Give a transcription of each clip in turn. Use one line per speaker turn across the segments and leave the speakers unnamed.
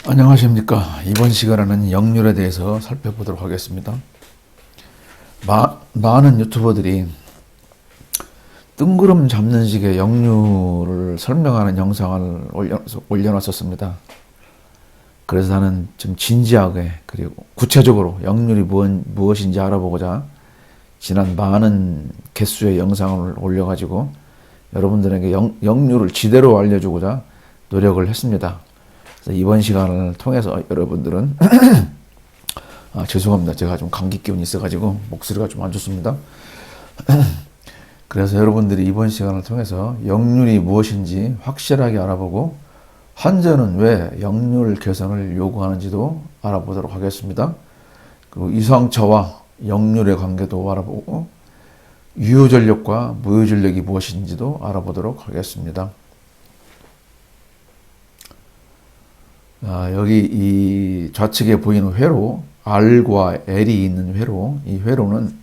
안녕하십니까. 이번 시간에는 역률에 대해서 살펴보도록 하겠습니다. 많은 유튜버들이 뜬구름 잡는 식의 역률을 설명하는 영상을 올려놨었습니다. 그래서 나는 좀 진지하게 그리고 구체적으로 역률이 무엇인지 알아보고자 지난 많은 개수의 영상을 올려가지고 여러분들에게 역률을 제대로 알려주고자 노력을 했습니다. 그래서 이번 시간을 통해서 여러분들은 죄송합니다. 제가 좀 감기 기운이 있어가지고 목소리가 좀 안 좋습니다. 그래서 여러분들이 이번 시간을 통해서 역률이 무엇인지 확실하게 알아보고 환자는 왜 역률 개선을 요구하는지도 알아보도록 하겠습니다. 그리고 이상차와 역률의 관계도 알아보고 유효전력과 무효전력이 무엇인지도 알아보도록 하겠습니다. 여기 이 좌측에 보이는 회로 R과 L이 있는 회로, 이 회로는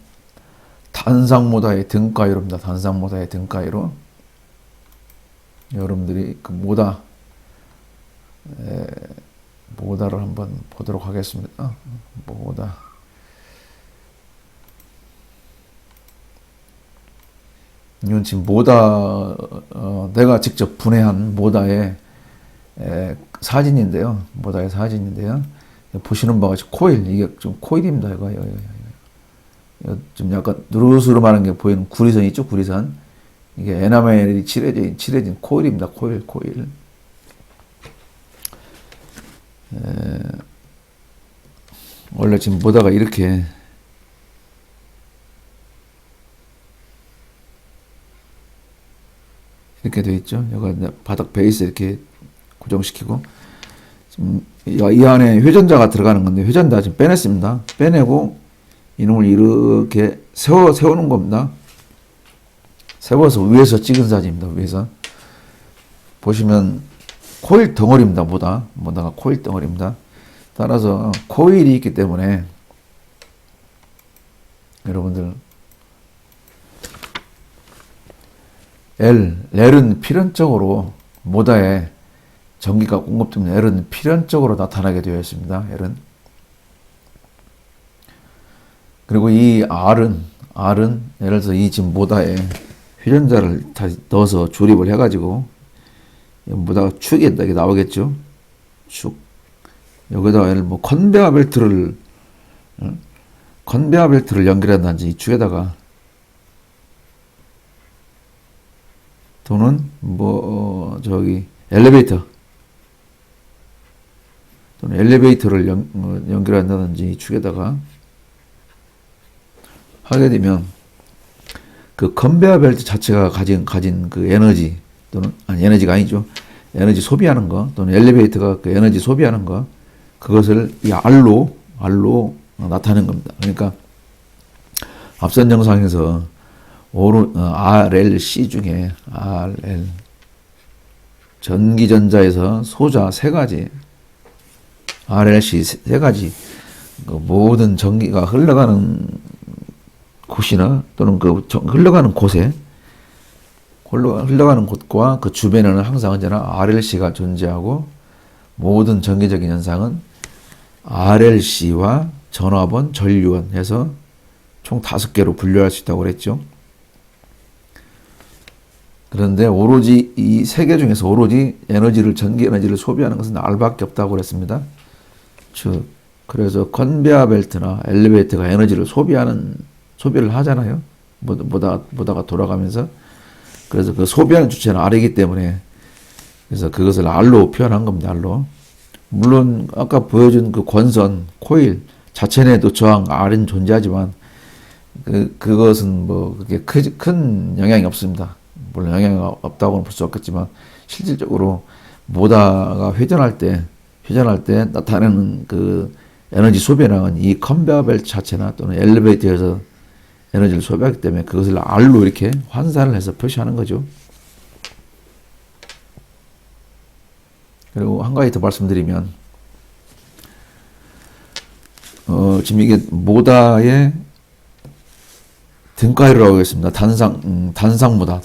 단상모다의 등가위로입니다. 단상모다의 등가위로. 여러분들이 그 모다를 한번 보도록 하겠습니다. 모다. 이건 지금 모다, 내가 직접 분해한 모다의 사진인데요. 모다의 사진인데요. 보시는 바와 같이 코일, 이게 좀 코일입니다. 이거 좀 약간 누르스름하는 게 보이는 구리선 있죠? 구리선. 이게 에나멜이 칠해진 코일입니다. 코일. 원래 지금 모다가 이렇게 되어 있죠. 여기 바닥 베이스 이렇게 고정시키고 지금 이 안에 회전자가 들어가는 건데 회전자 지금 빼냈습니다. 빼내고 이놈을 이렇게 세우는 겁니다. 세워서 위에서 찍은 사진입니다. 위에서 보시면 코일 덩어리입니다. 모다가 코일 덩어리입니다. 따라서 코일이 있기 때문에 여러분들 L은 필연적으로 모다에 전기가 공급되면 L은 필연적으로 나타나게 되어 있습니다. L은. 그리고 이 R은 예를 들어서 이 지금 모다에 회전자를 다시 넣어서 조립을 해가지고 모다가 축이 이렇게 나오겠죠. 축. 여기다가 예를 뭐 컨베어 벨트를 연결한다든지 이 축에다가 또는 엘리베이터를 연결한다든지 이 축에다가 하게 되면 그 컨베어 벨트 자체가 가진 그 에너지 또는 에너지가 아니죠. 에너지 소비하는 거 또는 엘리베이터가 그 에너지 소비하는 거 그것을 이 R로 나타내는 겁니다. 그러니까 앞선 영상에서 RLC 중에 RL 전기전자에서 소자 세 가지 RLC 세 가지 그 모든 전기가 흘러가는 곳이나 또는 그 흘러가는 곳에 흘러가는 곳과 그 주변에는 항상 언제나 RLC가 존재하고 모든 전기적인 현상은 RLC와 전압원, 전류원 해서 총 5개로 분류할 수 있다고 그랬죠. 그런데 오로지 이 세 개 중에서 오로지 전기 에너지를 소비하는 것은 R밖에 없다고 그랬습니다. 그래서 컨베어 벨트나 엘리베이터가 에너지를 소비를 하잖아요. 모다가 돌아가면서. 그래서 그 소비하는 주체는 R이기 때문에 그래서 그것을 R로 표현한 겁니다. R로. 물론 아까 보여준 그 권선, 코일 자체 내에도 저항 R은 존재하지만 그것은 그게 큰 영향이 없습니다. 물론 영향이 없다고는 볼 수 없겠지만 실질적으로 모다가 회전할 때 나타나는 그 에너지 소비량은 이 컨베어 벨트 자체나 또는 엘리베이터에서 에너지를 소비하기 때문에 그것을 R로 이렇게 환산을 해서 표시하는 거죠. 그리고 한 가지 더 말씀드리면 지금 이게 모다의 등가위라고 하겠습니다. 단상모다.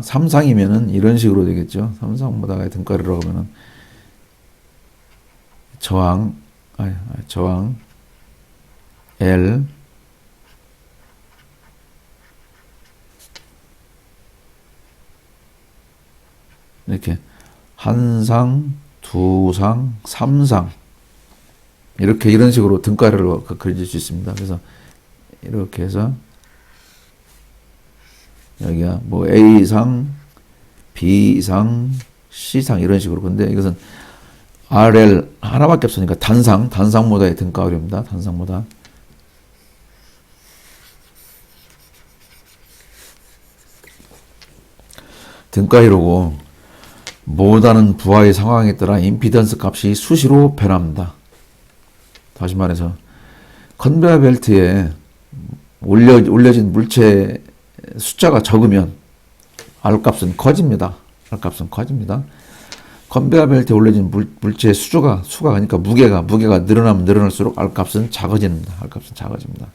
삼상이면은 이런 식으로 되겠죠. 삼상모다가 등가위라고 하면은 저항, 저항 L 이렇게 한 상, 두 상, 삼상 이렇게 이런 식으로 등가를 그려질 수 있습니다. 그래서 이렇게 해서 여기가 뭐 A상, B상, C상 이런 식으로. 근데 이것은 RL 하나밖에 없으니까 단상 모다의 등가 그립니다. 단상 모다. 등가 이루고 모다는 부하의 상황에 따라 임피던스 값이 수시로 변합니다. 다시 말해서 컨베어 벨트에 올려진 물체 숫자가 적으면 R 값은 커집니다. R 값은 커집니다. 컨베어 벨트에 올려진 물체의 수가 그러니까 무게가 늘어나면 늘어날수록 R 값은 작아집니다. R 값은 작아집니다.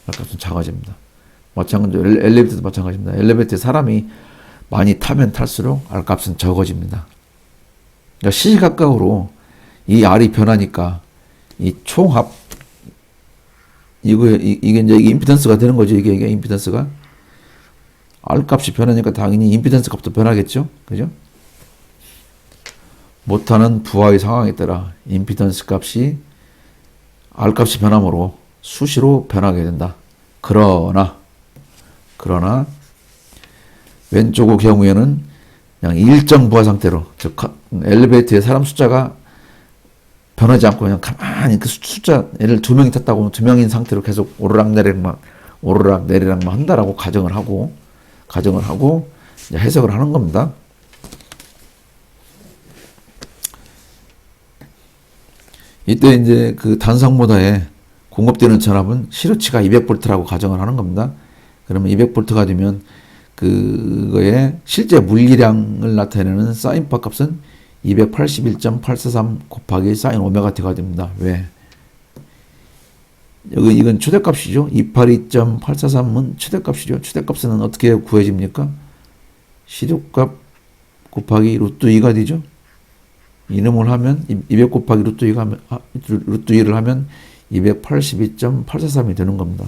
R 값은 작아집니다. 마찬가지로 엘리베이터도 마찬가지입니다. 엘리베이터에 사람이 많이 타면 탈수록 R 값은 적어집니다. 그러니까 시시각각으로 이 R이 변하니까 이 총합 이게 이제 임피던스가 되는 거죠. 이게 임피던스가 R 값이 변하니까 당연히 임피던스 값도 변하겠죠. 그죠? 못하는 부하의 상황에 따라 임피던스 값이 R 값이 변함으로 수시로 변하게 된다. 그러나 왼쪽의 경우에는 그냥 일정 부하 상태로 즉 엘리베이터에 사람 숫자가 변하지 않고 그냥 가만히 그 숫자 예를 2명이 탔다고 하면 2명인 상태로 계속 오르락내리락만 한다라고 가정을 하고 이제 해석을 하는 겁니다. 이때 이제 그 단상 모다에 공급되는 전압은 시루치가 200V라고 가정을 하는 겁니다. 그러면 200V가 되면 그거의 실제 물리량을 나타내는 사인파 값은 281.843 곱하기 사인 오메가 t가 됩니다. 왜? 이건 최대값이죠. 282.843은 최대값이죠. 최대값은 어떻게 구해집니까? 시료값 곱하기 루트 2가 되죠. 이놈을 하면 200 곱하기 루트 2를 하면 282.843이 되는 겁니다.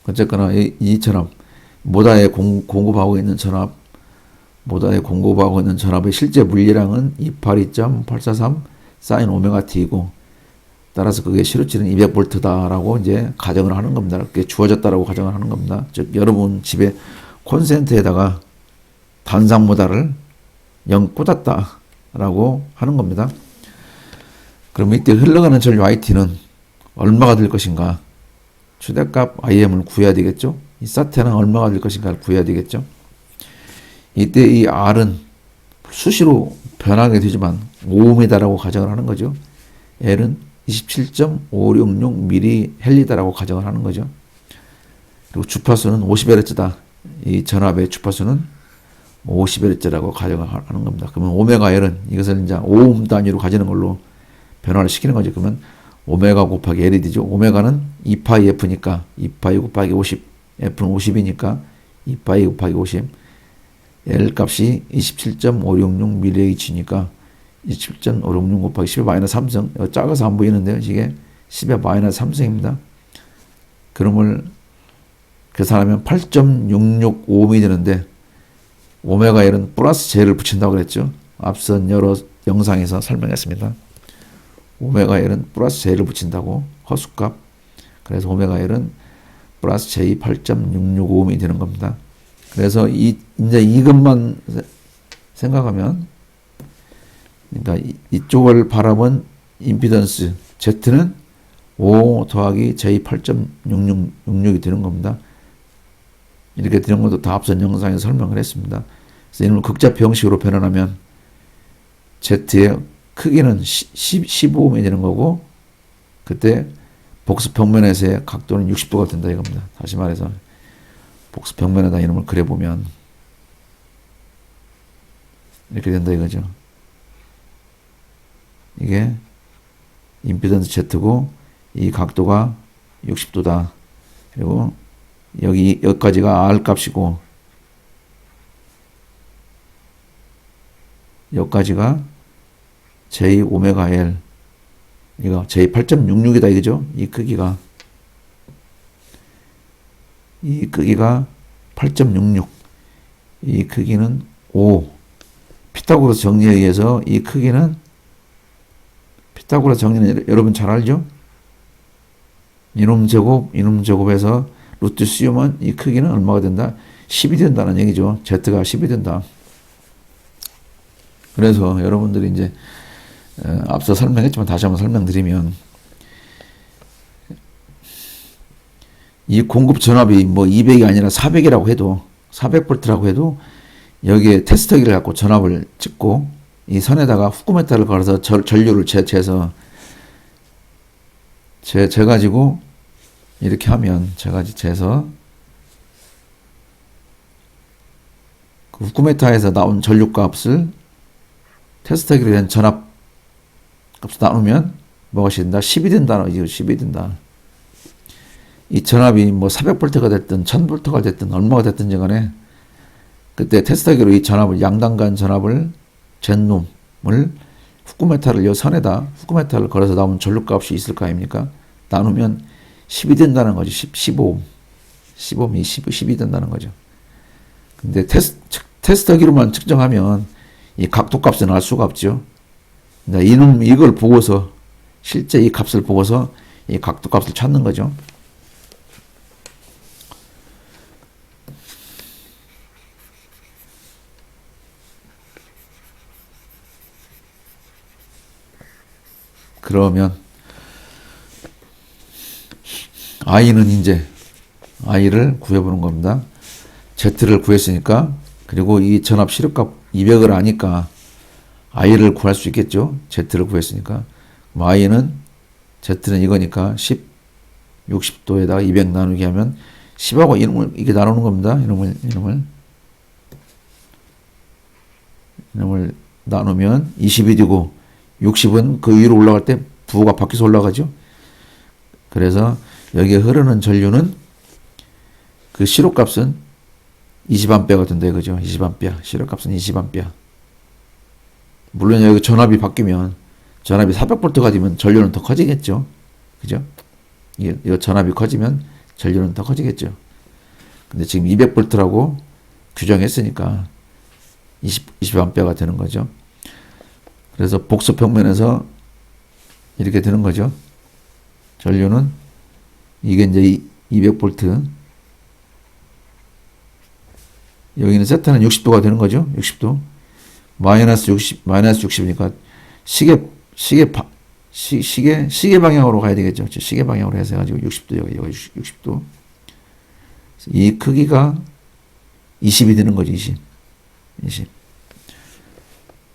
어쨌거나 이 전압, 모다에 공급하고 있는 전압의 실제 물리량은 282.843 사인 오메가 t이고, 따라서 그게 시루치는 200V다라고 이제 가정을 하는 겁니다. 그게 주어졌다라고 가정을 하는 겁니다. 즉, 여러분 집에 콘센트에다가 단상 모다를 0 꽂았다라고 하는 겁니다. 그럼 이때 흘러가는 전류 IT는 얼마가 될 것인가? 최대값 IM을 구해야 되겠죠? 이 사태는 얼마가 될 것인가를 구해야 되겠죠? 이때 이 R은 수시로 변하게 되지만 5ohm이다라고 가정을 하는 거죠. L은 27.566mHz라고 가정을 하는 거죠. 그리고 주파수는 50Hz다. 이 전압의 주파수는 50Hz라고 가정을 하는 겁니다. 그러면 오메가 L은 이것을 이제 오hm 단위로 가지는 걸로 변화를 시키는 거죠. 그러면 오메가 곱하기 L이 되죠. 오메가는 2파이 F니까 2파이 곱하기 50, F는 50이니까 2파이 곱하기 50, L 값이 27.566mHz니까 27.566 곱하기 10의 마이너스 3성, 작아서 안 보이는데요. 이게 10의 마이너스 3성입니다. 그럼을 계산하면 8.665ohm이 되는데, 오메가 L은 플러스 J를 붙인다고 그랬죠. 앞선 여러 영상에서 설명했습니다. 오메가 L은 플러스 J를 붙인다고, 허수값. 그래서 오메가 L은 플러스 J 8.665ohm이 되는 겁니다. 그래서 이제 이것만 생각하면, 그러니까 이쪽을 바라본 임피던스 Z는 5 더하기 J 8.666이 되는 겁니다. 이렇게 되는 것도 다 앞선 영상에서 설명을 했습니다. 그래서 이놈을 극좌표 형식으로 변환하면 Z의 크기는 15ohm이 되는 거고, 그때 복수 평면에서의 각도는 60도가 된다 이겁니다. 다시 말해서 복수 평면에다 이놈을 그려보면 이렇게 된다 이거죠. 이게 임피던스 Z고, 이 각도가 60도다. 그리고 여기까지가 R 값이고, 여기까지가 J 오메가 L. 이거 J 8.66이다 이거죠. 이 크기가 8.66. 이 크기는 5. 피타고라스 정리에 의해서 이 크기는, 피타고라스 정리는 여러분 잘 알죠? 이놈 제곱에서 루트 씌우면 이 크기는 얼마가 된다? 10이 된다는 얘기죠. Z가 10이 된다. 그래서 여러분들이 이제 앞서 설명했지만 다시 한번 설명드리면, 이 공급 전압이 뭐 200이 아니라 400이라고 해도, 400V라고 해도 여기에 테스터기를 갖고 전압을 찍고 이 선에다가 후쿠메타를 걸어서 전류를 재서 재가지고 이렇게 하면, 재서 그 후쿠메타에서 나온 전류 값을 테스터기로 된 전압 값을 나누면 뭐가 된다? 10이 된다. 이거 10이 된다. 이 전압이 뭐 400V가 됐든 1000V가 됐든 얼마가 됐든지 간에 그때 테스터기로 이 전압을, 양단간 전압을, 젠놈을 후쿠메타를 이 선에다 후쿠메타를 걸어서 나오면 전류값이 있을 거 아닙니까? 나누면 10이 된다는 거죠. 15옴. 15옴이 10이 된다는 거죠. 근데 테스터기로만 측정하면 이 각도값은 알 수가 없죠. 이걸 보고서, 실제 이 값을 보고서 이 각도값을 찾는 거죠. 그러면 I는 이제 I를 구해보는 겁니다. Z를 구했으니까, 그리고 이 전압 시력값 200을 아니까 I를 구할 수 있겠죠. Z를 구했으니까. 그럼 Z는 이거니까 10, 60도에다가 200 나누기 하면 10하고 이놈을 이렇게 나누는 겁니다. 이놈을 나누면 20이 되고, 60은 그 위로 올라갈 때 부호가 바뀌어서 올라가죠. 그래서 여기에 흐르는 전류는 그 시로값은 20A가 된다 이거죠. 20A. 시로값은 20A. 물론 여기 전압이 바뀌면, 전압이 400V가 되면 전류는 더 커지겠죠. 그죠? 이 전압이 커지면 전류는 더 커지겠죠. 근데 지금 200V라고 규정했으니까 20A가 되는 거죠. 그래서 복수 평면에서 이렇게 되는 거죠. 전류는 이게 이제 200V, 여기는 세타는 60도가 되는 거죠. 60도. 마이너스 60이니까 시계 방향으로 가야 되겠죠. 시계 방향으로 해서 가지고 60도, 여기 60도. 이 크기가 20이 되는 거죠. 20.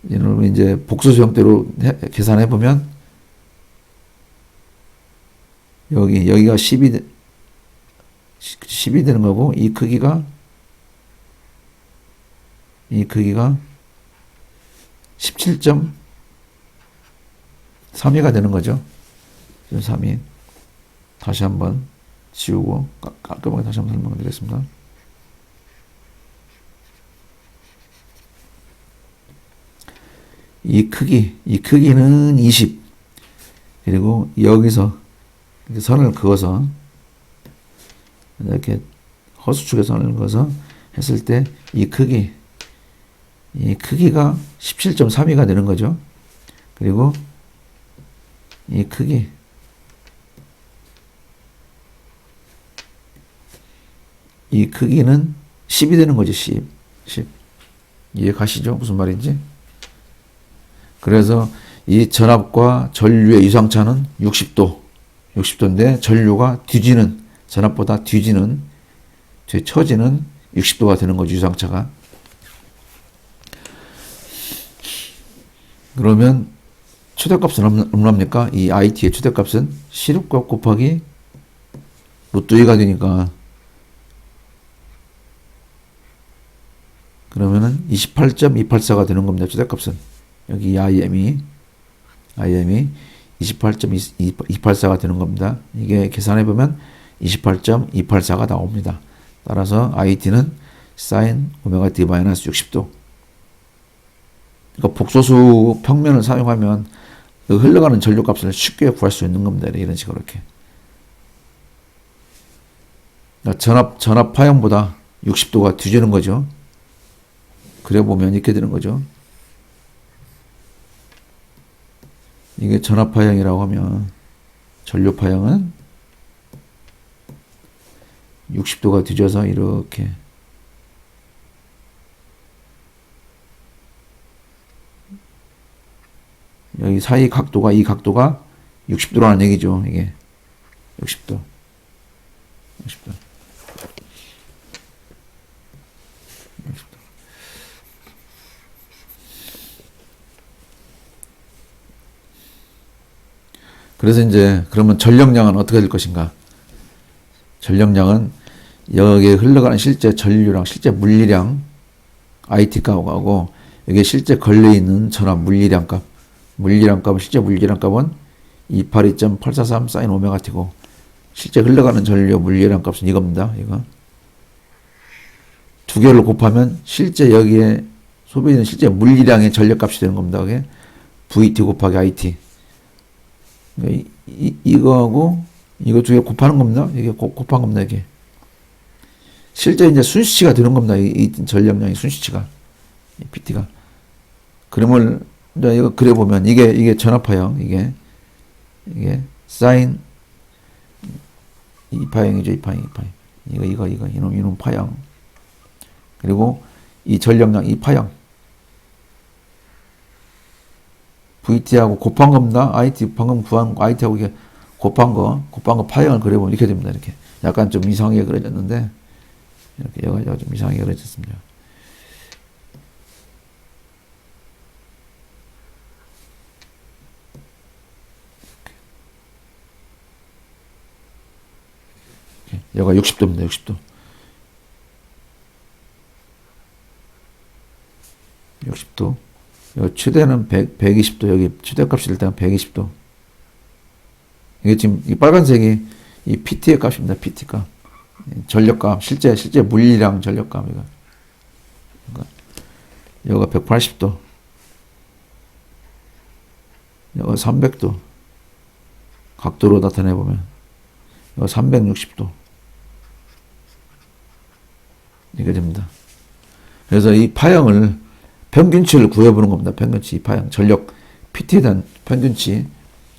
이놈을 이제 복수수 형태로 계산해 보면, 여기가 10이 되는 거고, 이 크기가 17.32가 되는 거죠. 3이. 다시 한번 지우고 깔끔하게 다시 한번 설명드리겠습니다. 이 크기는 20. 그리고 여기서 이렇게 선을 그어서, 이렇게 허수축에 선을 그어서 했을 때 이 크기가 17.32가 되는 거죠. 그리고 이 크기는 10이 되는 거죠. 10. 이해 가시죠? 무슨 말인지? 그래서 이 전압과 전류의 유상차는 60도인데 전류가 전압보다 뒤처지는 60도가 되는 거죠. 유상차가. 그러면 최대값은 얼마입니까? 이 IT의 최대값은 시력값 곱하기 루트 2가 되니까, 그러면은 28.284가 되는 겁니다. 최대값은. 여기 IM이 28.284가 되는 겁니다. 이게 계산해보면 28.284가 나옵니다. 따라서 IT는 sin 오메가 D 마이너스 60도. 그러니까 복소수 평면을 사용하면 그 흘러가는 전류값을 쉽게 구할 수 있는 겁니다. 이런 식으로 이렇게. 그러니까 전압 파형보다 60도가 뒤지는 거죠. 그래 보면 이렇게 되는 거죠. 이게 전압 파형이라고 하면 전류 파형은 60도가 뒤져서 이렇게 여기 사이 각도가 이 각도가 60도라는 얘기죠. 이게 60도. 60도. 그래서 이제 그러면 전력량은 어떻게 될 것인가? 전력량은 여기에 흘러가는 실제 전류량, 실제 물리량 IT 값하고 여기에 실제 걸려 있는 전압 물리량 값, 실제 물리량 값은 282.843 사인 오메가 t고 실제 흘러가는 전류 물리량 값은 이겁니다. 이거 두 개를 곱하면 실제 여기에 소비되는 실제 물리량의 전력값이 되는 겁니다. 그게 VT 곱하기 IT. 이거하고 이거 두 개 곱하는 겁니다. 이게 곱한 겁니다. 이게 실제 이제 순수치가 되는 겁니다. 이 전력량의 순수치가 이 PT가. 그러면 이거 그래 보면 이게 전압파형 이게 사인 이 파형이죠. 이 파형. 이거 이놈 파형. 그리고 이 전력량 이 파형. VT하고 곱한 겁니다. IT 방금 구한 IT하고 이게 곱한 거 파형을 그려보면 이렇게 됩니다. 이렇게 약간 좀 이상하게 그려졌는데 이렇게 여기가 좀 이상하게 그려졌습니다. 여기가 60도입니다. 60도. 60도. 여기 최대는 120도. 여기 최대값이 일단 120도. 이게 지금 이 빨간색이 이 PT의 값입니다. PT 값. 전력값. 실제 물리량 전력값. 이거. 그러니까 여기가 180도. 여기가 300도. 각도로 나타내보면. 여기가 360도. 이게 됩니다. 그래서 이 파형을 평균치를 구해보는 겁니다. 평균치, 이 파형, 전력 PT에 대한 평균치,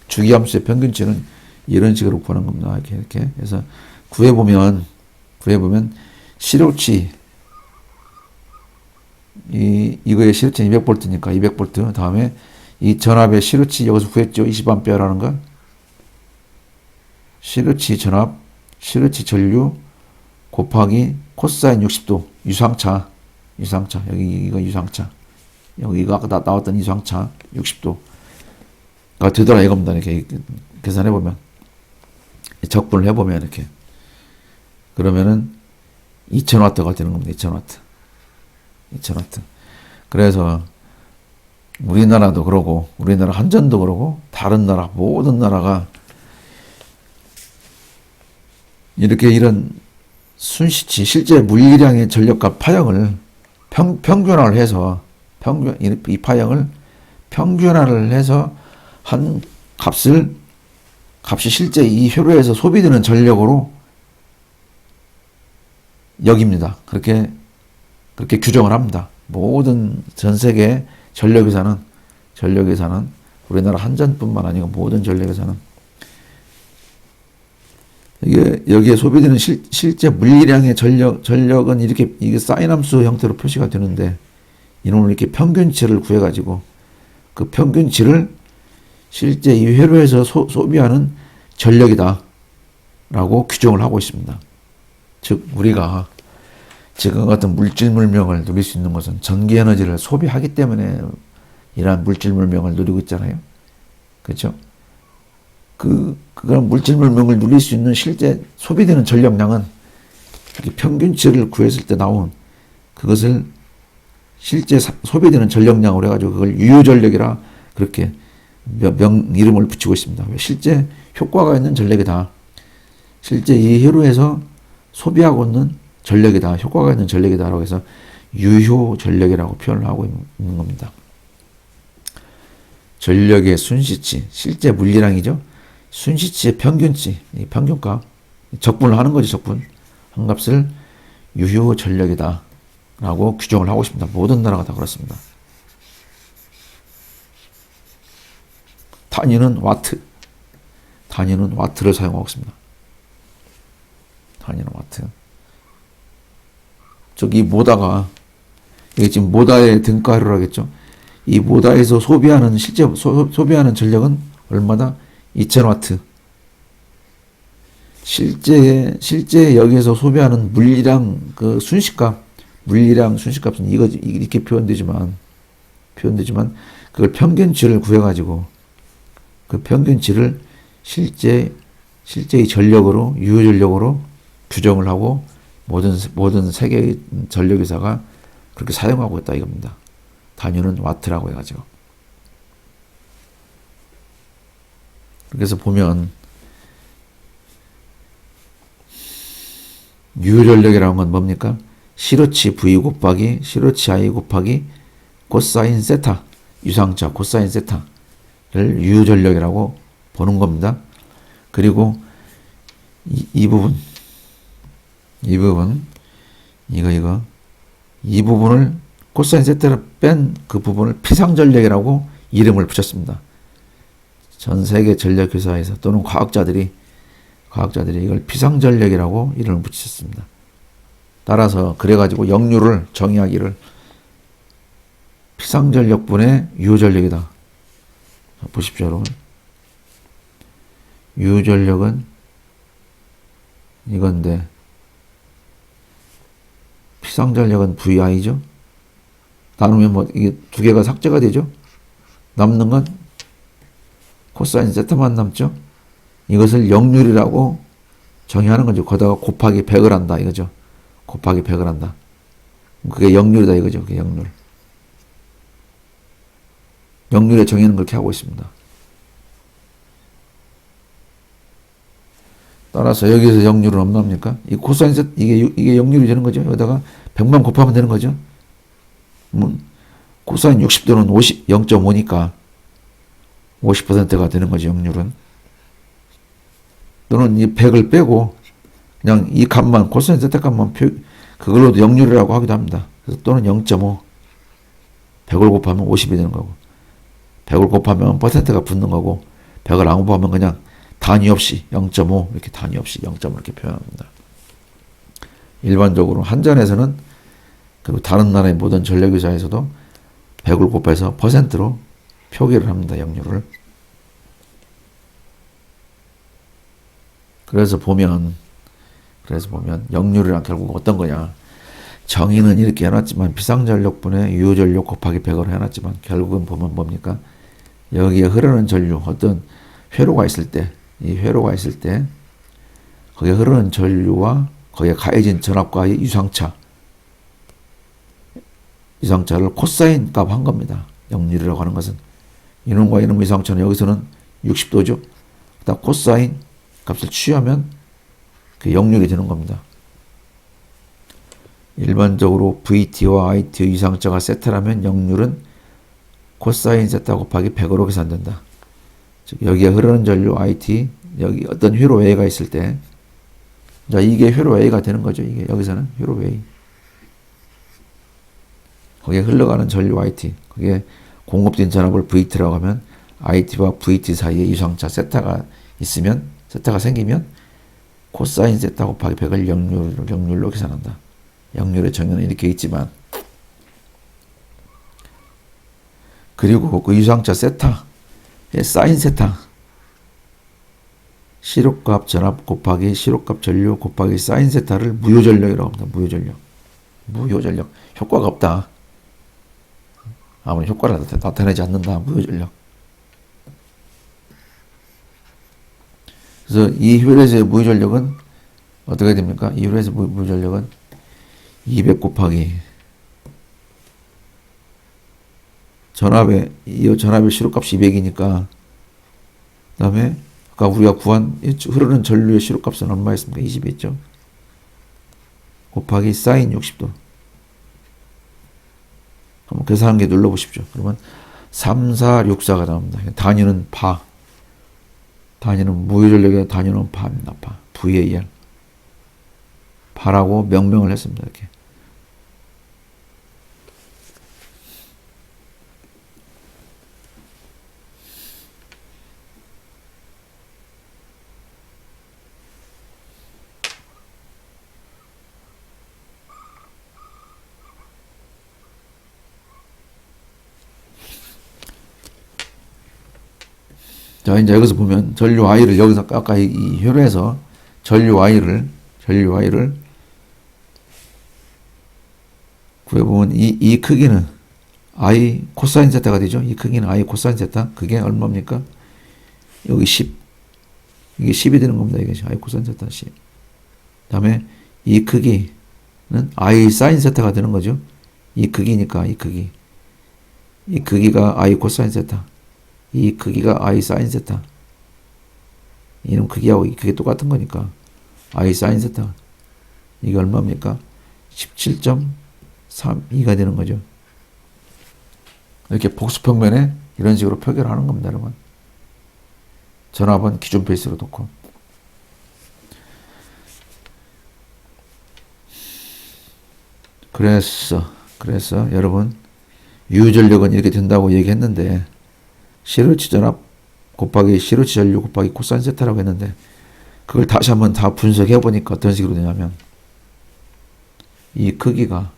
주기함수의 평균치는 이런 식으로 구하는 겁니다. 이렇게 해서 구해보면 실효치 이거의 실효치 200V니까 200V 다음에 이 전압의 실효치 여기서 구했죠. 20A라는 거. 실효치 전압, 실효치 전류 곱하기 코사인 60도 유상차 여기 이거 유상차 여기가 아까 나왔던 유상차 60도가 되더라 이겁니다. 이렇게 계산해 보면 적분을 해보면 이렇게 그러면은 2000W가 되는 겁니다. 2000W. 그래서 우리나라도 그러고 우리나라 한전도 그러고 다른 나라 모든 나라가 이렇게 이런 순시치 실제 물리량의 전력값 파형을 평균화를 해서 이 파형을 평균화를 해서 한 값이 실제 이 회로에서 소비되는 전력으로 여깁니다. 그렇게 규정을 합니다. 모든 전 세계 전력회사는 우리나라 한전뿐만 아니고 모든 전력회사는 여기에 소비되는 실제 물리량의 전력은 이게 사인함수 형태로 표시가 되는데 이놈을 이렇게 평균치를 구해가지고 그 평균치를 실제 이 회로에서 소비하는 전력이다 라고 규정을 하고 있습니다. 즉 우리가 지금 같은 물질물명을 누릴 수 있는 것은 전기에너지를 소비하기 때문에 이러한 물질물명을 누리고 있잖아요. 그렇죠? 그런 물질물명을 누릴 수 있는 실제 소비되는 전력량은 평균치를 구했을 때 나온 그것을 실제 소비되는 전력량으로 해가지고 그걸 유효전력이라 그렇게 이름을 붙이고 있습니다. 실제 효과가 있는 전력이다. 실제 이 회로에서 소비하고 있는 전력이다. 효과가 있는 전력이다라고 해서 유효전력이라고 표현을 하고 있는 겁니다. 전력의 순시치, 실제 물리량이죠. 순시치의 평균치, 이 평균값, 적분을 하는 거지, 적분. 한 값을 유효 전력이다 라고 규정을 하고 있습니다. 모든 나라가 다 그렇습니다. 단위는 와트. 단위는 와트를 사용하고 있습니다. 단위는 와트. 저기 모다가, 이게 지금 모다의 등가율이라겠죠. 이 모다에서 소비하는, 실제 소비하는 전력은 얼마다? 2000와트. 실제 여기에서 소비하는 물리량, 그 순시값, 물리량 순시값은 이렇게 표현되지만, 그걸 평균치를 구해가지고, 그 평균치를 실제의 전력으로, 유효 전력으로 규정을 하고, 모든 세계의 전력회사가 그렇게 사용하고 있다 이겁니다. 단위는 와트라고 해가지고. 그래서 보면 유효전력이라는 건 뭡니까? 시로치 V 곱하기 시로치 I 곱하기 코사인 세타, 유상차 코사인 세타를 유효전력이라고 보는 겁니다. 그리고 이 부분 이 부분을 코사인 세타를 뺀 그 부분을 피상전력이라고 이름을 붙였습니다. 전 세계 전력회사에서 또는 과학자들이 이걸 피상전력이라고 이름을 붙였습니다. 따라서 그래가지고 역류를 정의하기를 피상전력분의 유효전력이다. 보십시오, 여러분. 유효전력은 이건데 피상전력은 VI죠. 나누면 뭐 이게 두 개가 삭제가 되죠. 남는 건 코사인 세타만 남죠. 이것을 역률이라고 정의하는 거죠. 거기다가 곱하기 100을 한다 이거죠. 곱하기 100을 한다. 그게 역률이다 이거죠. 그게 역률. 역률의 정의는 그렇게 하고 있습니다. 따라서 여기서 역률은 없납니까? 이 코사인 세타 이게 역률이 되는 거죠. 여기다가 100만 곱하면 되는 거죠. 코사인 60도는 0.5니까 50%가 되는 거죠, 역률은. 또는 이 100을 빼고 그냥 이 값만, 코사인 세타 값만 그걸로도 역률이라고 하기도 합니다. 그래서 또는 0.5. 100을 곱하면 50이 되는 거고, 100을 곱하면 퍼센트가 붙는 거고, 100을 안 곱하면 그냥 단위 없이 0.5 이렇게 단위 없이 0.5 이렇게 표현합니다. 일반적으로 한전에서는 그리고 다른 나라의 모든 전력회사에서도 100을 곱해서 퍼센트로 표기를 합니다. 역률을. 그래서 보면 역률이란 결국 어떤 거냐. 정의는 이렇게 해놨지만 피상전력분의 유효전력 곱하기 100으로 해놨지만 결국은 보면 뭡니까? 여기에 흐르는 전류, 어떤 회로가 있을 때, 이 회로가 있을 때 거기에 흐르는 전류와 거기에 가해진 전압과의 유상차를 코사인 값 한 겁니다. 역률이라고 하는 것은 이놈과 이놈 유상차는 여기서는 60도죠. 그다음 코사인 값을 취하면 그 역률이 되는 겁니다. 일반적으로 VT와 IT 유상차가 세타라면 역률은 코사인 세타 곱하기 100으로 계산된다. 즉 여기에 흐르는 전류 IT, 여기 어떤 회로 A가 있을 때, 자 이게 회로 A가 되는 거죠. 이게 여기서는 회로 A. 거기에 흘러가는 전류 IT, 거기에 공급된 전압을 VT라고 하면 IT와 VT 사이에 유상차 세타가 있으면, 세타가 생기면 코사인 세타 곱하기 100을 역률로 계산한다. 역률의 정의는 이렇게 있지만, 그리고 그 유상차 세타의 사인 세타, 시료값 전압 곱하기 시료값 전류 곱하기 사인 세타를 무효전력이라고 합니다. 무효전력. 효과가 없다. 아무리 효과를 나타내지 않는다. 무효전력. 그래서 이 효율에서의 무효전력은 어떻게 됩니까? 이 효율에서 무효전력은 200 곱하기 전압의 시료값이 200이니까, 그 다음에 아까 우리가 구한 흐르는 전류의 시료값은 얼마였습니까? 20이었죠. 곱하기 사인 60도. 한번 계산한 게 눌러보십시오. 그러면 3, 4, 6, 4가 나옵니다. 단위는 파. 단위는 무유전력의 단위는 파입니다. 파. VAR. 파라고 명명을 했습니다. 이렇게. 자, 이제 여기서 보면 전류 I를 여기서 아까 이 회로에서 전류 I를 구해보면 이 크기는 I 코사인 세타가 되죠. 이 크기는 I 코사인 세타. 그게 얼마입니까? 여기 10. 이게 10이 되는 겁니다. 이게 I 코사인 세타 10. 다음에 이 크기는 I 사인 세타가 되는 거죠. 이 크기니까 이 크기. 이 크기가 I 코사인 세타. 이 크기가 I 사인 세타. 이놈 크기하고 이 크기 똑같은 거니까 I 사인 세타. 이게 얼마입니까? 17.32가 되는 거죠. 이렇게 복수평면에 이런 식으로 표결하는 겁니다, 여러분. 전압은 기존 베이스로 놓고. 그래서 여러분 유전력은 이렇게 된다고 얘기했는데 시루치 전압 곱하기 시루치 전류 곱하기 코사인 세타라고 했는데 그걸 다시 한번 다 분석해 보니까 어떤 식으로 되냐면 이 크기가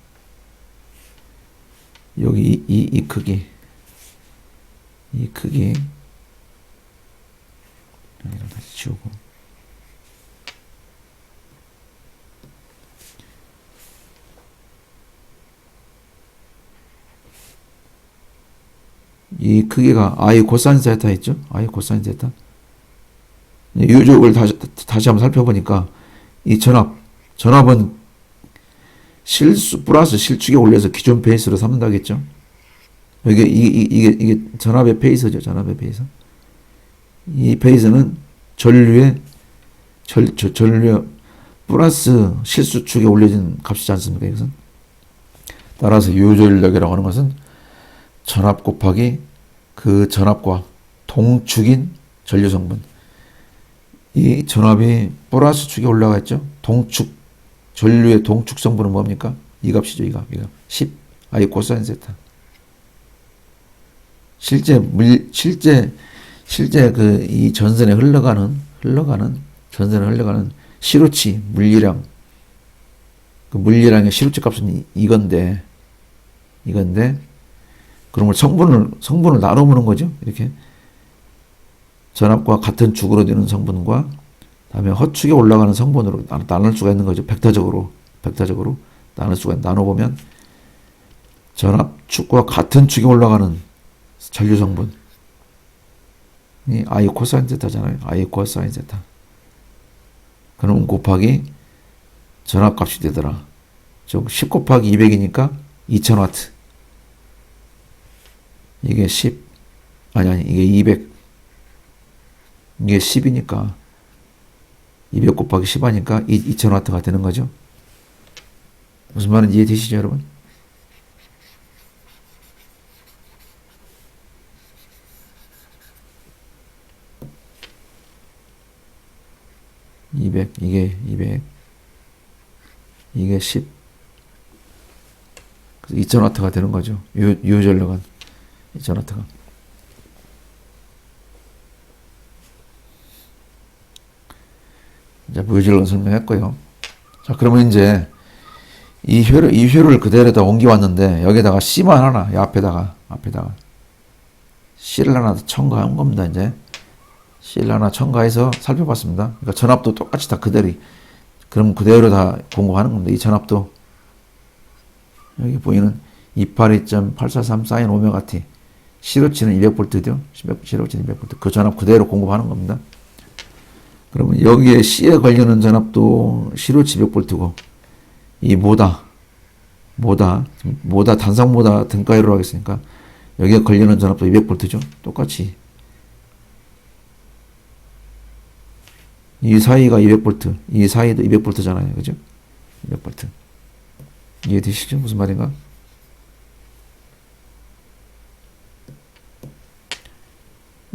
여기 이 크기 여기를 다시 지우고 이 크기가 I 코사인 세타 있죠? I 코사인 세타. 유족을 다시 한번 살펴보니까 이 전압은 실수 플러스 실축에 올려서 기존 베이스로 삼는다겠죠? 이게 전압의 페이스죠. 전압의 페이스. 이 페이스는 전류의 플러스 실수축에 올려진 값이지 않습니까? 이것은. 따라서 유전력이라고 하는 것은 전압 곱하기 그 전압과 동축인 전류 성분. 이 전압이 플러스 축에 올라가 있죠. 전류의 동축 성분은 뭡니까? 이 값이죠. 이 값. 10 I 코사인 세타. 실제 그 이 전선에 흘러가는 시루치 물리량, 그 물리량의 시루치 값은 이건데 그런 걸 성분을 나눠 보는 거죠. 이렇게 전압과 같은 축으로 되는 성분과 다음에 허축에 올라가는 성분으로 나눌 수가 있는 거죠. 벡터적으로 나눌 수가 나눠 보면 전압축과 같은 축에 올라가는 전류 성분이 I 코사인 세타잖아요. I 코사인 세타. 그럼 곱하기 전압값이 되더라. 즉 10 곱하기 200이니까 2000와트. 이게 10 아니 이게 200. 이게 10이니까 200 곱하기 10 하니까 2000와트가 되는 거죠. 무슨 말인지 이해되시죠, 여러분? 이게 200 이게 10 2000와트가 되는 거죠. 유전력은 2000와트가. 이제 무유전력은 설명했고요. 자, 그러면 이제 이 회로를 그대로다 옮겨왔는데 여기다가 C만 하나, 이 앞에다가 C를 하나 첨가한 겁니다. 이제 C를 하나 첨가해서 살펴봤습니다. 그러니까 전압도 똑같이 다 그럼 그대로 다 공급하는 겁니다. 이 전압도 여기 보이는 282.843 사인 오메가 T. 시루치는 200V죠. 시루치는 200V. 그 전압 그대로 공급하는 겁니다. 그러면 여기에 C에 걸리는 전압도 시루치 200V고 이 모다 단상 모다 등가위로 하겠으니까 여기에 걸리는 전압도 200V죠. 똑같이 이 사이가 200V, 이 사이도 200V잖아요. 그죠? 200V. 이해되시죠? 무슨 말인가?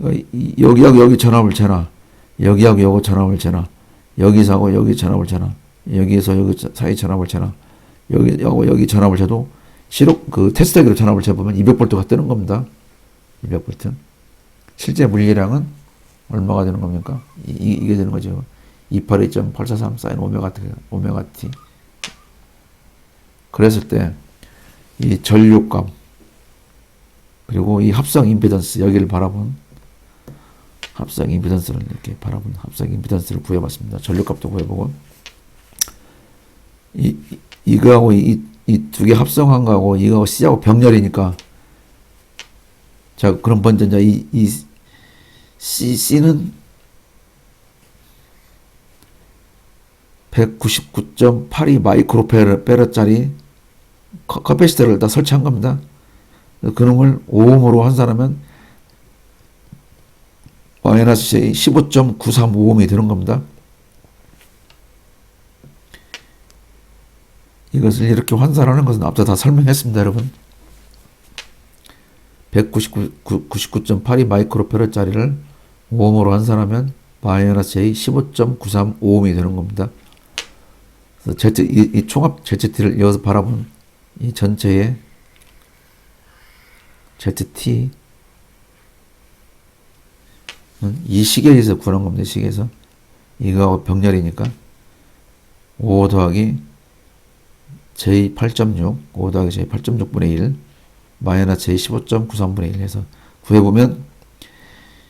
여기하고 여기 전압을 재나, 여기하고 여기 전압을 재나, 여기서 하고 여기 전압을 재나, 여기에서 여기 사이 전압을 재나, 여기하고 여기 전압을 재도 시록 그 테스트기로 전압을 재보면 200V가 뜨는 겁니다. 200V. 실제 물리량은 얼마가 되는 겁니까? 이게 되는 거죠. 282.843 사인 오메가 t. 그랬을 때 이 전류값 그리고 이 합성 임피던스 여기를 바라본 합성 임피던스를 이렇게 바라본 합성 임피던스를 구해봤습니다. 전류값도 구해보고 이거하고 이 두 개 합성한 거하고 이거하고 C하고 병렬이니까 자 그럼 먼저 이제 이 C는 199.82 마이크로페라짜리 커패시터를 다 설치한 겁니다. 그놈을 오음으로 환산하면 마이너스 15.935ohm이 되는 겁니다. 이것을 이렇게 환산하는 것은 앞서 다 설명했습니다, 여러분. 199.82 마이크로페라짜리를 오음으로 환산하면 마이너스 15.935ohm이 되는 겁니다. 그래서 이 총합 ZT를 이어서 바라본 이 전체의 ZT 이 시계에서 구하는 겁니다. 시계에서 이거하고 병렬이니까 5 더하기 J 8.6 5 더하기 J 8.6분의 1 마이너스 J 15.93분의 1 해서 구해보면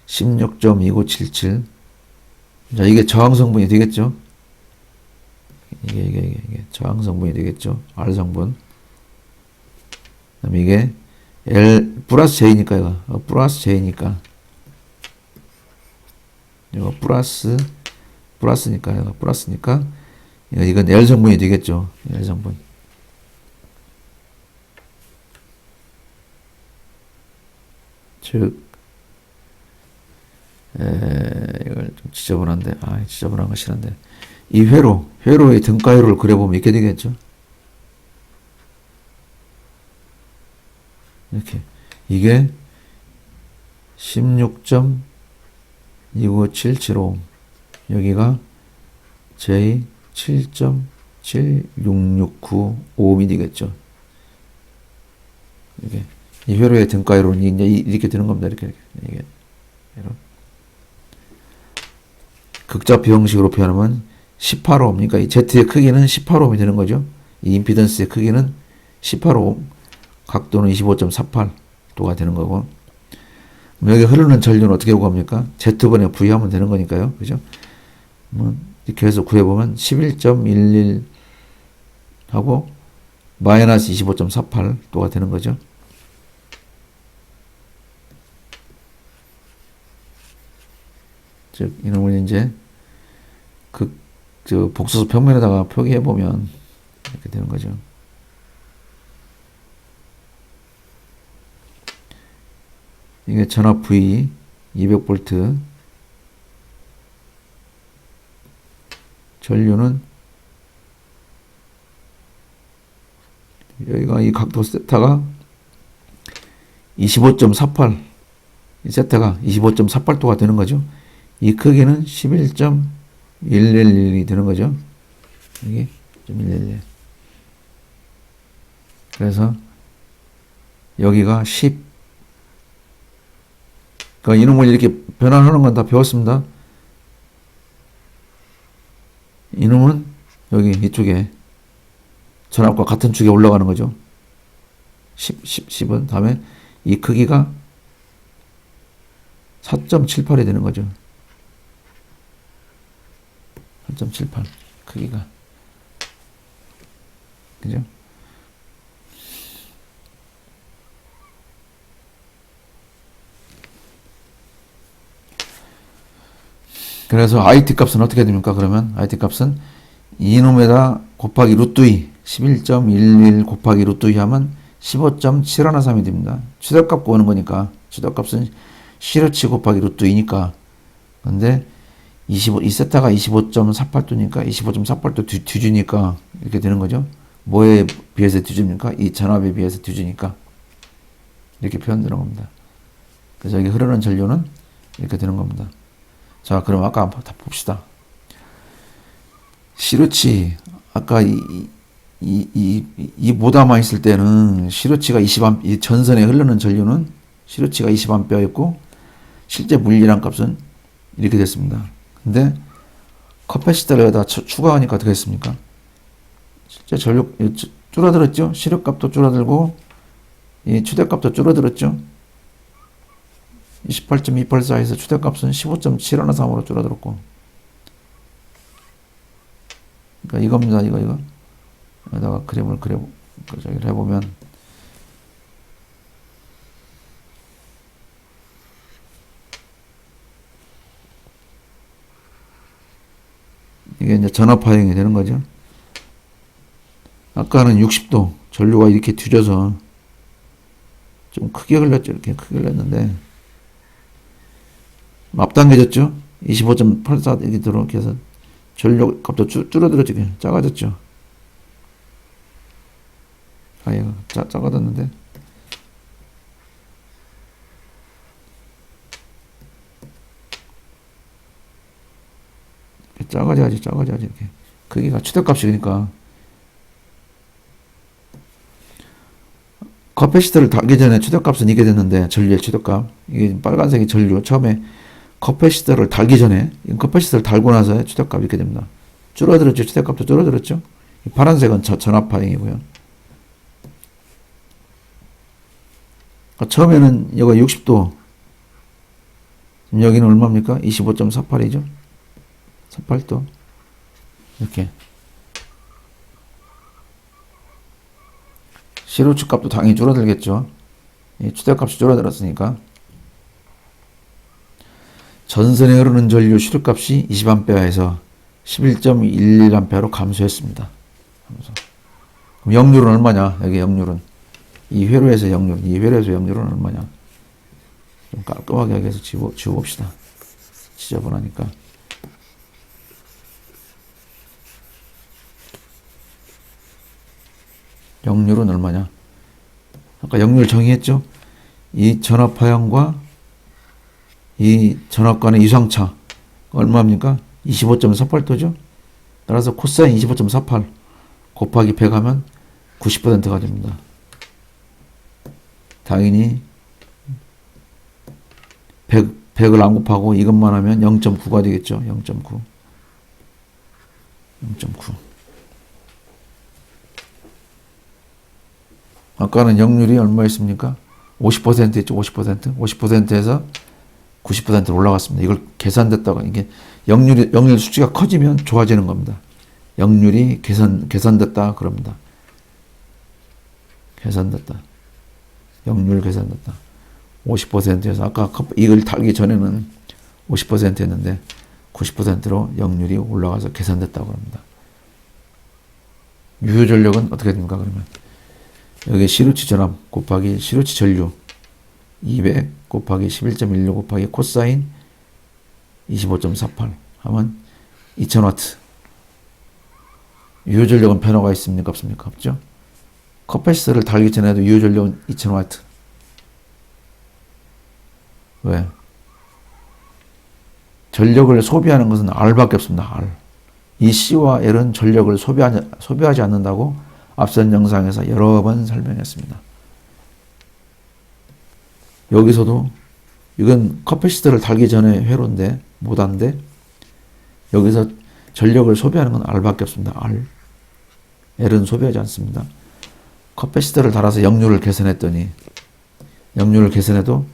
16.2977 자 이게 저항성분이 되겠죠. 이게 저항성분이 되겠죠. R성분. 그 다음에 이게 L 플러스 J니까 이거 플러스 J니까 이거 플러스니까 이거 플러스니까 이건 L 성분이 되겠죠. L 성분. 즉 이걸 좀 지저분한데 지저분한 거 싫은데 이 회로의 등가회로를 그려보면 이렇게 되겠죠. 이렇게 이게 16.29775 여기가 J 7.7669ohm이 되겠죠. 이게 이 회로의 등가회로는 이제 이렇게 되는 겁니다. 이렇게 이게 극좌표 형식으로 표현하면 18ohm, 그러니까 이 Z의 크기는 18ohm이 되는 거죠. 이 임피던스의 크기는 18ohm, 각도는 25.48도가 되는 거고, 여기 흐르는 전류는 어떻게 구합니까? Z분의 V 하면 되는 거니까요. 그죠? 이렇게 해서 구해보면 11.11 하고 마이너스 25.48도가 되는 거죠. 즉, 이놈을 이제 복소수 평면에다가 표기해보면 이렇게 되는 거죠. 이게 전압 V 200V, 전류는 여기가 이 각도 세타가 25.48, 이 세타가 25.48도가 되는 거죠. 이 크기는 11.111이 되는 거죠. 여기 111. 그래서 여기가 10. 그러니까 이놈을 이렇게 변환하는 건 다 배웠습니다. 이놈은 여기 이쪽에 전압과 같은 축에 올라가는 거죠. 10은 다음에 이 크기가 4.78이 되는 거죠. 4.78 크기가 그죠? 그래서 IT 값은 어떻게 됩니까? 그러면 IT 값은 이놈에다 곱하기 루트 2 11.11 곱하기 루트 2 하면 15.713이 됩니다. 최대값 구하는 거니까 최대값은 시러치 곱하기 루트 2니까 근데 이 세타가 25.48도니까 25.48도 뒤주니까 이렇게 되는 거죠. 뭐에 비해서 뒤줍니까? 이 전압에 비해서 뒤주니까 이렇게 표현되는 겁니다. 그래서 여기 흐르는 전류는 이렇게 되는 겁니다. 자, 그럼 아까 한번 다 봅시다. 시루치, 아까 이 모다만 있을 때는 시루치가 20A, 이 전선에 흐르는 전류는 시루치가 20A였고, 실제 물리량 값은 이렇게 됐습니다. 근데 커패시터를 여기다 추가하니까 어떻게 됐습니까? 실제 전류 줄어들었죠? 시력값도 줄어들고 이 추대값도 줄어들었죠? 28.284에서 추대값은 15.713으로 줄어들었고, 그러니까 이겁니다. 이거 여기다가 그림을 저기를 해보면 이게 이제 전압 파형이 되는 거죠. 아까는 60도 전류가 이렇게 뒤져서 좀 크게 흘렸죠. 이렇게 크게 흘렸는데 앞당겨졌죠. 25.84 이렇게 들어오게 해서 전류 값도 줄어들었죠. 작아졌죠. 아, 얘가 작아졌는데 작아져야지 이렇게 크기가 최대값이니까. 커패시터를 달기 전에 최대값은 이게 됐는데, 전류의 최대값, 이게 빨간색이 전류, 처음에 커패시터를 달기 전에, 커패시터를 달고 나서 최대값 이렇게 됩니다. 줄어들었죠. 최대값도 줄어들었죠. 파란색은 전압 파형이고요. 처음에는 여기가 60도, 여기는 얼마입니까? 25.48이죠. 48도. 이렇게. 시루치 값도 당연히 줄어들겠죠. 이 추대값이 줄어들었으니까. 전선에 흐르는 전류 시루값이 20A에서 11.11A로 감소했습니다. 그럼 역률은 얼마냐? 여기 역률은. 이 회로에서 역률은 얼마냐? 좀 깔끔하게 여기서 지워봅시다. 지저분하니까. 역률은 얼마냐? 아까 역률 정의했죠? 이 전압파형과 이 전압 간의 이상차 얼마입니까? 25.48도죠? 따라서 코사인 25.48 곱하기 100 하면 90%가 됩니다. 당연히 100을 안 곱하고 이것만 하면 0.9가 되겠죠? 0.9. 아까는 역률이 얼마였습니까? 50% 했죠. 50%. 50%에서 90%로 올라갔습니다. 이걸 계산됐다가, 이게 역률 수치가 커지면 좋아지는 겁니다. 역률이 계산됐다 그럽니다. 역률 계산됐다. 50%에서 아까 이걸 달기 전에는 50%였는데 90%로 역률이 올라가서 계산됐다고 합니다. 유효 전력은 어떻게 됩니까? 그러면 여기 시루치 전압 곱하기 시루치 전류 200 곱하기 11.16 곱하기 코사인 25.48 하면 2000W. 유효 전력은 변화가 있습니까? 없습니까? 없죠? 커패시터를 달기 전에도 유효 전력은 2000W. 왜? 전력을 소비하는 것은 R밖에 없습니다. R. 이 C와 L은 전력을 소비하지 않는다고 앞선 영상에서 여러 번 설명했습니다. 여기서도 이건 커패시터를 달기 전에 회로인데 모단데 여기서 전력을 소비하는 건 R밖에 없습니다. R. L은 소비하지 않습니다. 커패시터를 달아서 역률을 계산했더니 역률을 계산해도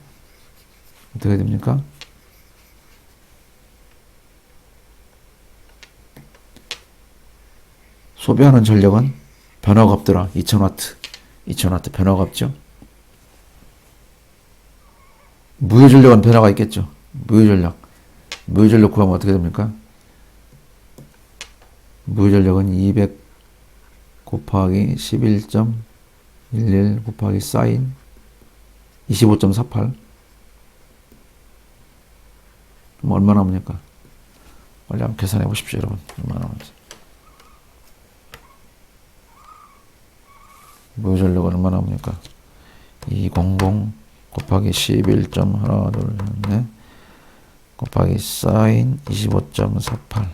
어떻게 됩니까? 소비하는 전력은 변화가 없더라. 2000W 변화가 없죠. 무효 전력은 변화가 있겠죠. 무효 전력 구하면 어떻게 됩니까? 무효 전력은 200 곱하기 11.11 곱하기 사인 25.48 얼마나 나옵니까? 빨리 한번 계산해 보십시오, 여러분. 얼마나 나오는지. 무효 전력은 얼마나 나옵니까? 200 곱하기 11.1, 2, 3, 4, 곱하기 사인 25.48는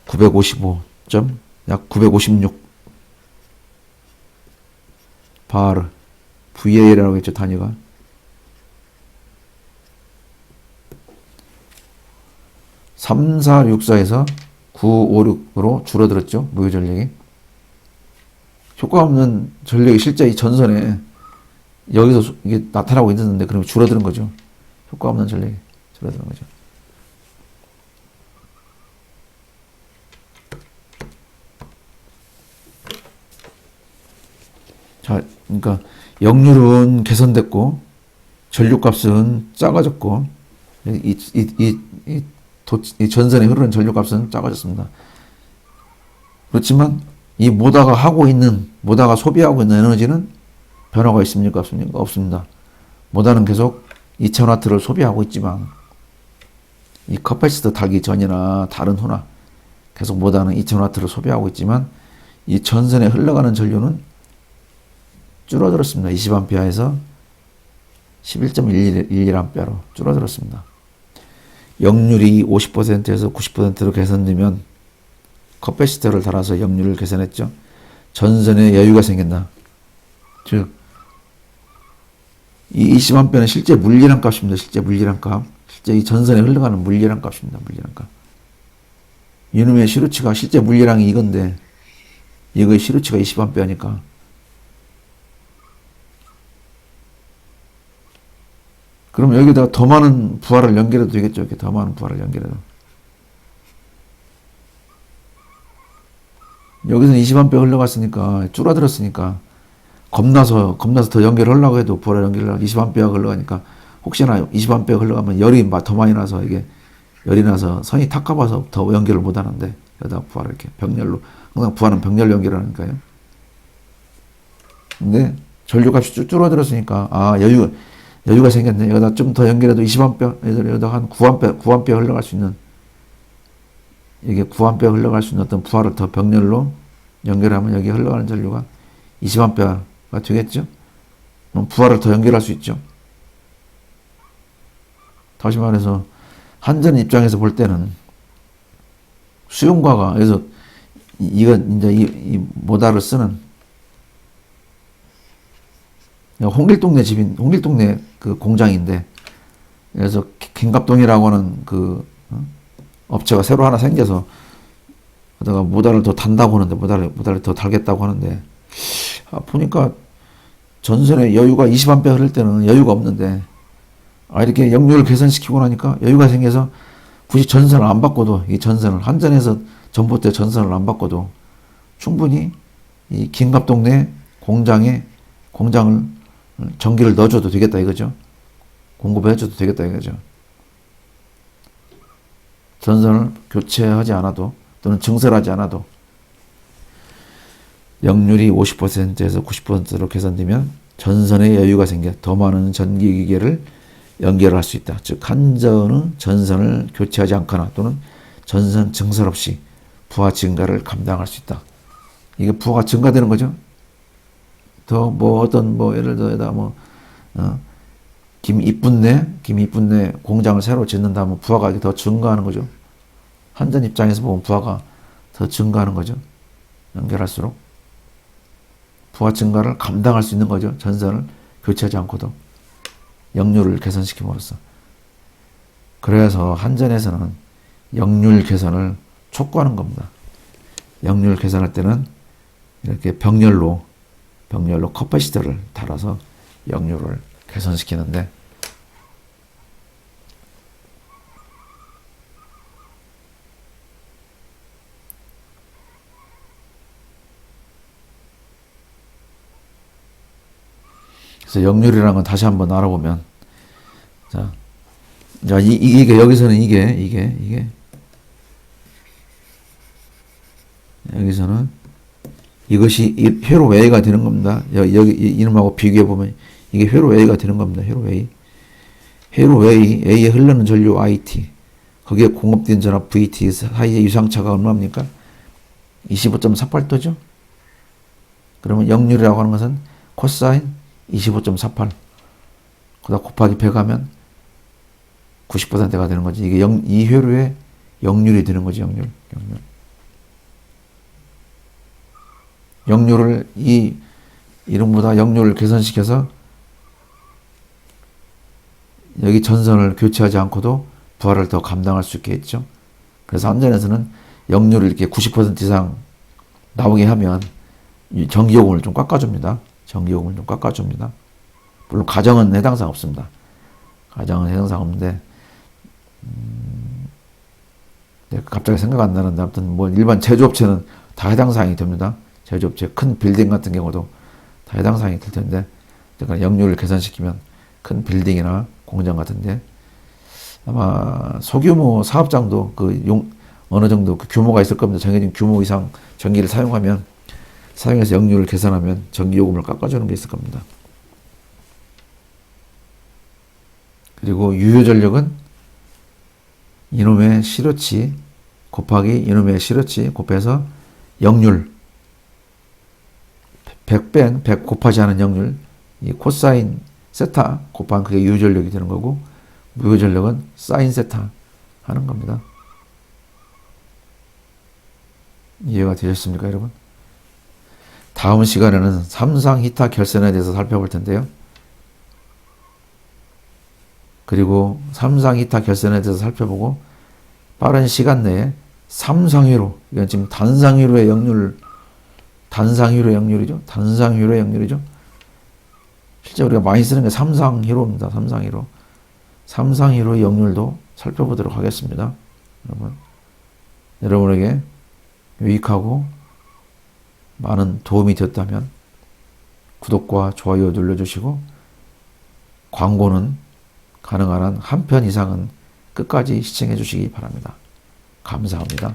955. 약 956 바르 VA라고 했죠. 단위가 3464에서 956으로 줄어들었죠. 무효 전력이. 효과 없는 전력이 실제 이 전선에 여기서 이게 나타나고 있는데 그러면 줄어드는 거죠. 효과 없는 전력이 줄어드는 거죠. 자, 그러니까 역률은 개선됐고 전류값은 작아졌고 이 전선에 흐르는 전류값은 작아졌습니다. 그렇지만 이 모다가 소비하고 있는 에너지는 변화가 있습니까? 없습니까? 없습니다. 모다는 계속 2000W를 소비하고 있지만 이 커패시터 달기 전이나 다른 후나 계속 모다는 2000W를 소비하고 있지만 이 전선에 흘러가는 전류는 줄어들었습니다. 20A에서 11.11A로 줄어들었습니다. 역률이 50%에서 90%로 개선되면 커패시터를 달아서 역률을 개선했죠. 전선에 여유가 생긴다. 즉, 이 20A는 실제 물리량 값입니다. 실제 물리량 값. 실제 이 전선에 흘러가는 물리량 값입니다. 물리량 값. 이놈의 시루치가 실제 물리량이 이건데, 이거의 시루치가 20A니까. 그럼 여기다가 더 많은 부하를 연결해도 되겠죠. 이렇게 더 많은 부하를 연결해도. 여기서는 20A 흘러갔으니까, 줄어들었으니까, 겁나서 더 연결하려고 해도 부하를 연결하려고 20A가 흘러가니까, 혹시나 20A가 흘러가면 열이 더 많이 나서 이게, 열이 나서 선이 탁가봐서 더 연결을 못 하는데, 여기다 부하를 이렇게 병렬로, 항상 부하는 병렬로 연결하니까요. 근데 전류값이 줄어들었으니까, 여유가 생겼네. 여기다 좀 더 연결해도 20A, 여기다 한 9A 흘러갈 수 있는, 이게 9A 흘러갈 수 있는 어떤 부하를 더 병렬로 연결하면 여기 흘러가는 전류가 20A가 되겠죠? 그럼 부하를 더 연결할 수 있죠? 다시 말해서, 한전 입장에서 볼 때는 수용과가, 그래서 이건 이제 이 모다를 쓰는 홍길동네 그 공장인데, 그래서 김갑동이라고 하는 그 업체가 새로 하나 생겨서 하다가 모다를 더 단다고 하는데, 모다를 더 달겠다고 하는데, 보니까 전선에 여유가 20A 흐를 때는 여유가 없는데, 이렇게 역률을 개선시키고 나니까 여유가 생겨서 굳이 전선을 안 바꿔도, 이 전선을, 한전에서 전봇대 전선을 안 바꿔도 충분히 이 김갑동네 공장을 전기를 넣어줘도 되겠다 이거죠. 공급해줘도 되겠다 이거죠. 전선을 교체하지 않아도, 또는 증설하지 않아도 역률이 50%에서 90%로 개선되면 전선에 여유가 생겨 더 많은 전기기계를 연결할 수 있다. 즉 한전은 전선을 교체하지 않거나 또는 전선 증설 없이 부하 증가를 감당할 수 있다. 이게 부하가 증가되는 거죠. 더 예를 들어 김이쁜네 공장을 새로 짓는다면 부하가 더 증가하는 거죠. 한전 입장에서 보면 부하가 더 증가하는 거죠. 연결할수록 부하 증가를 감당할 수 있는 거죠. 전선을 교체하지 않고도 역률을 개선시킴으로써. 그래서 한전에서는 역률 개선을 촉구하는 겁니다. 역률 개선할 때는 이렇게 병렬로 커패시터를 달아서 역률을 개선시키는데, 그래서 역률이라는 건 다시 한번 알아보면, 자, 이게 여기서는 이게 여기서는 이것이 회로 웨이가 되는 겁니다. 여기 이놈하고 비교해 보면 이게 회로 웨이가 되는 겁니다. 회로 웨이 A에 흐르는 전류 IT, 거기에 공급된 전압 VT 사이의 유상차가 얼마입니까? 25.48도죠. 그러면 역률이라고 하는 것은 코사인 25.48, 그다 곱하기 100 하면 90%가 되는 거지. 이게 이회로의 역률이 되는 거지, 역률. 역률을, 이름보다 역률을 개선시켜서 여기 전선을 교체하지 않고도 부하를 더 감당할 수 있게 했죠. 그래서 함전에서는 역률을 이렇게 90% 이상 나오게 하면 전기요금을 좀 깎아줍니다. 전기요금을 좀 깎아줍니다. 물론 가정은 해당사항 없습니다. 가정은 해당사항 없는데, 갑자기 생각 안 나는데, 아무튼 뭐 일반 제조업체는 다 해당사항이 됩니다. 제조업체 큰 빌딩 같은 경우도 다 해당사항이 될 텐데, 그러니까 역률을 개선시키면 큰 빌딩이나 공장 같은데, 아마 소규모 사업장도 어느 정도 그 규모가 있을 겁니다. 정해진 규모 이상 전기를 사용해서 역률을 개선하면 전기요금을 깎아주는 게 있을 겁니다. 그리고 유효전력은 이놈의 실어치 곱하기 이놈의 실어치 곱해서 역률 100 곱하지 않은 역률, 이 코사인 세타 곱한 그게 유효전력이 되는 거고, 무효전력은 사인 세타 하는 겁니다. 이해가 되셨습니까, 여러분? 다음 시간에는 삼상 히타 결선에 대해서 살펴볼 텐데요. 그리고 삼상 히타 결선에 대해서 살펴보고 빠른 시간 내에 삼상회로, 이건 지금 단상회로의 역률, 단상회로의 역률이죠. 실제 우리가 많이 쓰는 게 삼상회로입니다. 삼상회로의 역률도 살펴보도록 하겠습니다. 여러분에게 유익하고 많은 도움이 되었다면 구독과 좋아요 눌러주시고, 광고는 가능한 한 한 편 이상은 끝까지 시청해 주시기 바랍니다. 감사합니다.